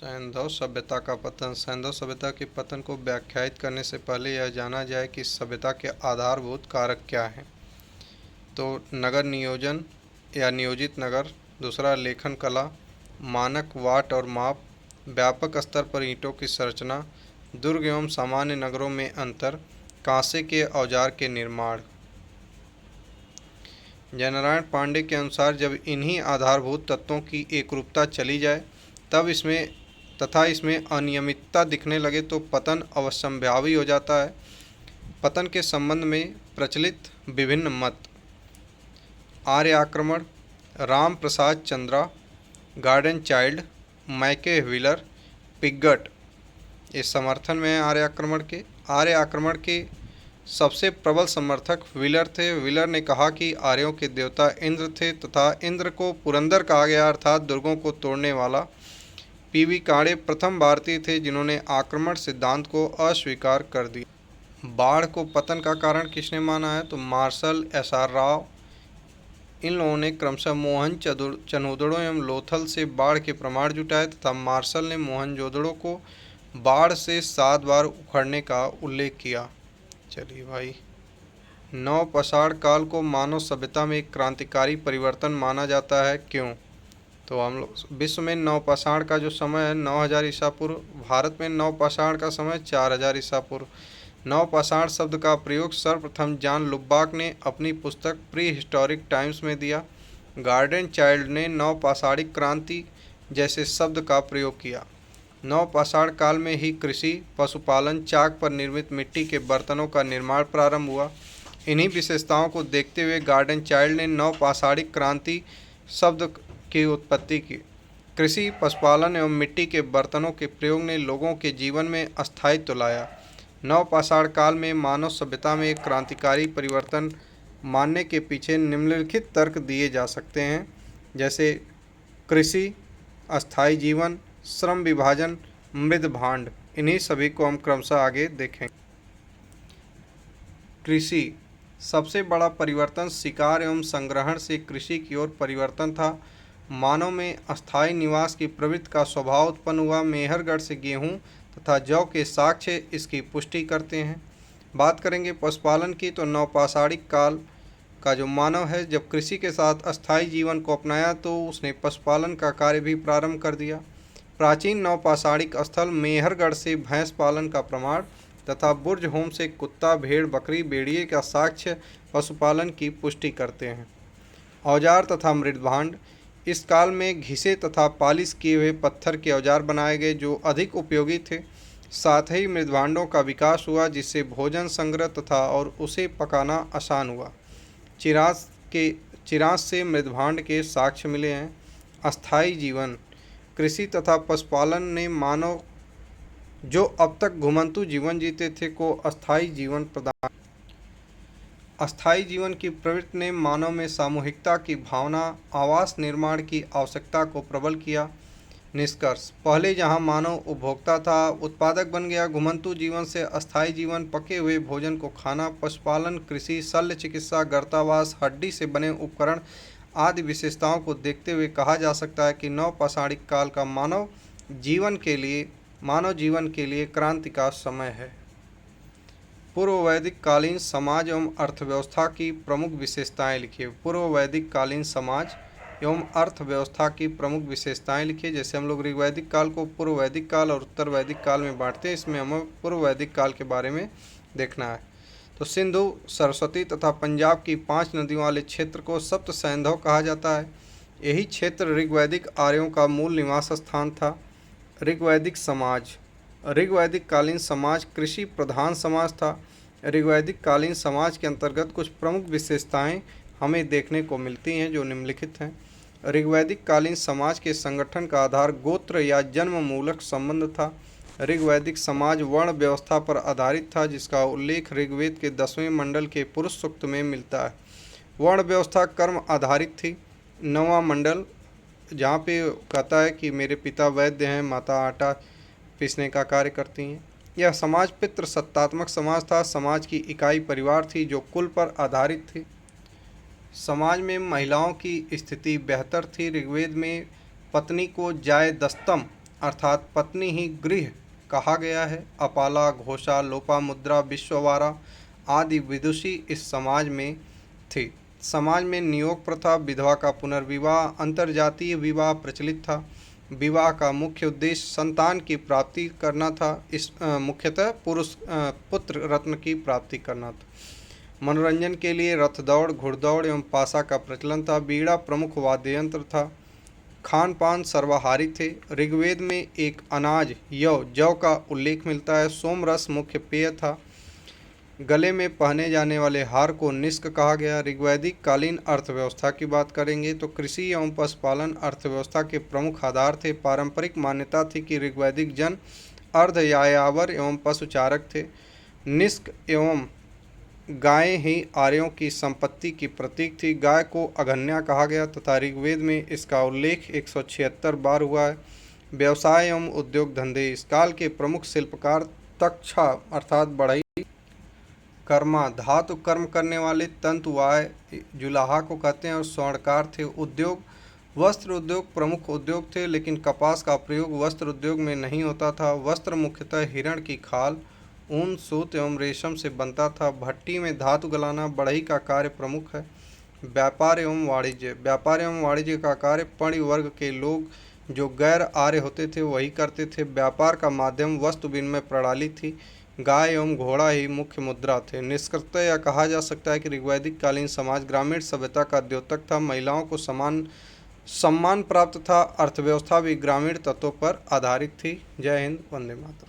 सैंधव सभ्यता का पतन। सैंधव सभ्यता के पतन को व्याख्यायित करने से पहले यह जाना जाए कि सभ्यता के आधारभूत कारक क्या हैं। तो नगर नियोजन या नियोजित नगर, दूसरा लेखन कला, मानक वाट और माप, व्यापक स्तर पर ईंटों की संरचना, दुर्ग एवं सामान्य नगरों में अंतर, कांसे के औजार के निर्माण। जयनारायण पांडे के अनुसार जब इन्हीं आधारभूत तत्वों की एकरूपता चली जाए तथा इसमें अनियमितता दिखने लगे तो पतन अवश्यंभावी हो जाता है। पतन के संबंध में प्रचलित विभिन्न मत: आर्य आक्रमण, राम प्रसाद चंद्रा, गार्डन चाइल्ड, मैके व्हीलर, पिगट, इस समर्थन में है आर्य आक्रमण के सबसे प्रबल समर्थक व्हीलर थे। व्हीलर ने कहा कि आर्यों के देवता इंद्र थे तथा इंद्र को पुरंदर कहा गया, अर्थात दुर्गों को तोड़ने वाला। पीवी कांडे प्रथम भारतीय थे जिन्होंने आक्रमण सिद्धांत को अस्वीकार कर दिया। बाढ़ को पतन का कारण किसने माना है? तो मार्शल एसआर राव। इन लोगों ने क्रमशः मोहनजोदड़ो एवं लोथल से बाढ़ के प्रमाण जुटाए तथा मार्शल ने मोहनजोदड़ो को बाढ़ से 7 बार उखड़ने का उल्लेख किया। चलिए भाई, नवपाषाण काल को मानव सभ्यता में एक क्रांतिकारी परिवर्तन माना जाता है, क्यों? तो हम लोग विश्व में नवपाषाण का जो समय है 9000 ईसा पूर्व, भारत में नवपाषाण का समय 4000 ईसा पूर्व। नवपाषाण शब्द का प्रयोग सर्वप्रथम जॉन लुबाक ने अपनी पुस्तक प्री हिस्टोरिक टाइम्स में दिया। गार्डन चाइल्ड ने नवपाषाणिक क्रांति जैसे शब्द का प्रयोग किया। नवपाषाण काल में ही कृषि, पशुपालन, चाक पर निर्मित मिट्टी के बर्तनों का निर्माण प्रारंभ हुआ। इन्हीं विशेषताओं को देखते हुए गार्डन चाइल्ड ने नवपाषाणिक क्रांति शब्द की उत्पत्ति की। कृषि, पशुपालन एवं मिट्टी के बर्तनों के प्रयोग ने लोगों के जीवन में अस्थायित्व लाया। नवपाषाण काल में मानव सभ्यता में एक क्रांतिकारी परिवर्तन मानने के पीछे निम्नलिखित तर्क दिए जा सकते हैं, जैसे कृषि, अस्थायी जीवन, श्रम विभाजन, मृद भांड। इन्हीं सभी को हम क्रमशः आगे देखेंगे। कृषि, सबसे बड़ा परिवर्तन शिकार एवं संग्रहण से कृषि की ओर परिवर्तन था। मानव में अस्थायी निवास की प्रवृत्ति का स्वभाव उत्पन्न हुआ। मेहरगढ़ से गेहूँ तथा जौ के साक्ष्य इसकी पुष्टि करते हैं। बात करेंगे पशुपालन की, तो नवपाषाणिक काल का जो मानव है जब कृषि के साथ अस्थायी जीवन को अपनाया तो उसने पशुपालन का कार्य भी प्रारंभ कर दिया। प्राचीन नवपाषाणिक स्थल मेहरगढ़ से भैंस पालन का प्रमाण तथा बुर्ज होम से कुत्ता, भेड़, बकरी, भेड़िए का साक्ष्य पशुपालन की पुष्टि करते हैं। औजार तथा मृदभांड, इस काल में घिसे तथा पालिश किए हुए पत्थर के औजार बनाए गए जो अधिक उपयोगी थे। साथ ही मृदभांडों का विकास हुआ जिससे भोजन संग्रह तथा और उसे पकाना आसान हुआ। चिरास से मृदभांड के साक्ष्य मिले हैं। अस्थायी जीवन, कृषि तथा पशुपालन ने मानव जो अब तक घुमंतु जीवन जीते थे को अस्थायी जीवन प्रदान। अस्थायी जीवन की प्रवृत्ति ने मानव में सामूहिकता की भावना, आवास निर्माण की आवश्यकता को प्रबल किया। निष्कर्ष: पहले जहां मानव उपभोक्ता था, उत्पादक बन गया। घुमंतु जीवन से अस्थायी जीवन, पके हुए भोजन को खाना, पशुपालन, कृषि, शल्य चिकित्सा, गर्तावास, हड्डी से बने उपकरण आदि विशेषताओं को देखते हुए कहा जा सकता है कि नवपाषाणिक काल का मानव जीवन के लिए क्रांति का समय है। पूर्व वैदिक कालीन समाज एवं अर्थव्यवस्था की प्रमुख विशेषताएं लिखिए। पूर्व वैदिक कालीन समाज एवं अर्थव्यवस्था की प्रमुख विशेषताएं लिखिए। जैसे हम लोग ऋग्वैदिक काल को पूर्व वैदिक काल और उत्तर वैदिक काल में बांटते हैं, इसमें हमें पूर्व वैदिक काल के बारे में देखना है। तो सिंधु, सरस्वती तथा पंजाब की 5 नदियों वाले क्षेत्र को सप्त सैंधव कहा जाता है। यही क्षेत्र ऋग्वैदिक आर्यों का मूल निवास स्थान था। ऋग्वैदिक समाज, ऋग्वैदिक कालीन समाज कृषि प्रधान समाज था। ऋग्वैदिक कालीन समाज के अंतर्गत कुछ प्रमुख विशेषताएं हमें देखने को मिलती हैं जो निम्नलिखित हैं। ऋग्वैदिक कालीन समाज के संगठन का आधार गोत्र या जन्म मूलक संबंध था। ऋग्वैदिक समाज वर्ण व्यवस्था पर आधारित था जिसका उल्लेख ऋग्वेद के 10वें मंडल के पुरुष सूक्त में मिलता है। वर्ण व्यवस्था कर्म आधारित थी। 9वां मंडल जहाँ पे कहता है कि मेरे पिता वैद्य हैं, माता आटा पीसने का कार्य करती हैं। यह समाज पितृ सत्तात्मक समाज था। समाज की इकाई परिवार थी जो कुल पर आधारित थी। समाज में महिलाओं की स्थिति बेहतर थी। ऋग्वेद में पत्नी को जाय दस्तम अर्थात पत्नी ही गृह कहा गया है। अपाला, घोषा, लोपामुद्रा, विश्ववारा आदि विदुषी इस समाज में थे। समाज में नियोग प्रथा, विधवा का पुनर्विवाह, अंतरजातीय विवाह प्रचलित था। विवाह का मुख्य उद्देश्य संतान की प्राप्ति करना था। इस मुख्यतः पुत्र रत्न की प्राप्ति करना था। मनोरंजन के लिए रथ दौड़, घुड़दौड़ एवं पासा का प्रचलन था। बीड़ा प्रमुख वाद्य यंत्र था। खान पान सर्वाहारी थे। ऋग्वेद में एक अनाज जौ का उल्लेख मिलता है। सोमरस मुख्य पेय था। गले में पहने जाने वाले हार को निष्क कहा गया। ऋग्वैदिक कालीन अर्थव्यवस्था की बात करेंगे तो कृषि एवं पशुपालन अर्थव्यवस्था के प्रमुख आधार थे। पारंपरिक मान्यता थी कि ऋग्वैदिक जन अर्ध यायावर एवं पशुचारक थे। निष्क एवं गायें ही आर्यों की संपत्ति की प्रतीक थी। गाय को अघन्या कहा गया तथा ऋग्वेद में इसका उल्लेख 176 बार हुआ है। व्यवसाय एवं उद्योग धंधे, इस काल के प्रमुख शिल्पकार तक्षा अर्थात बढ़ई, कर्मा धातु कर्म करने वाले, तंतुवाय जुलाहा को कहते हैं और स्वर्णकार थे। उद्योग, वस्त्र उद्योग प्रमुख उद्योग थे, लेकिन कपास का प्रयोग वस्त्र उद्योग में नहीं होता था। वस्त्र मुख्यतः हिरण की खाल, ऊन, सूत एवं रेशम से बनता था। भट्टी में धातु गलाना, बढ़ई का कार्य प्रमुख है। व्यापार एवं वाणिज्य, व्यापार एवं वाणिज्य का कार्य पण्य वर्ग के लोग जो गैर आर्य होते थे वही करते थे। व्यापार का माध्यम वस्तु विनिमय प्रणाली थी। गाय एवं घोड़ा ही मुख्य मुद्रा थे। निष्कर्षतः यह कहा जा सकता है कि ऋग्वैदिक कालीन समाज ग्रामीण सभ्यता का द्योतक था। महिलाओं को समान सम्मान प्राप्त था। अर्थव्यवस्था भी ग्रामीण तत्वों पर आधारित थी। जय हिंद, वंदे मातरम।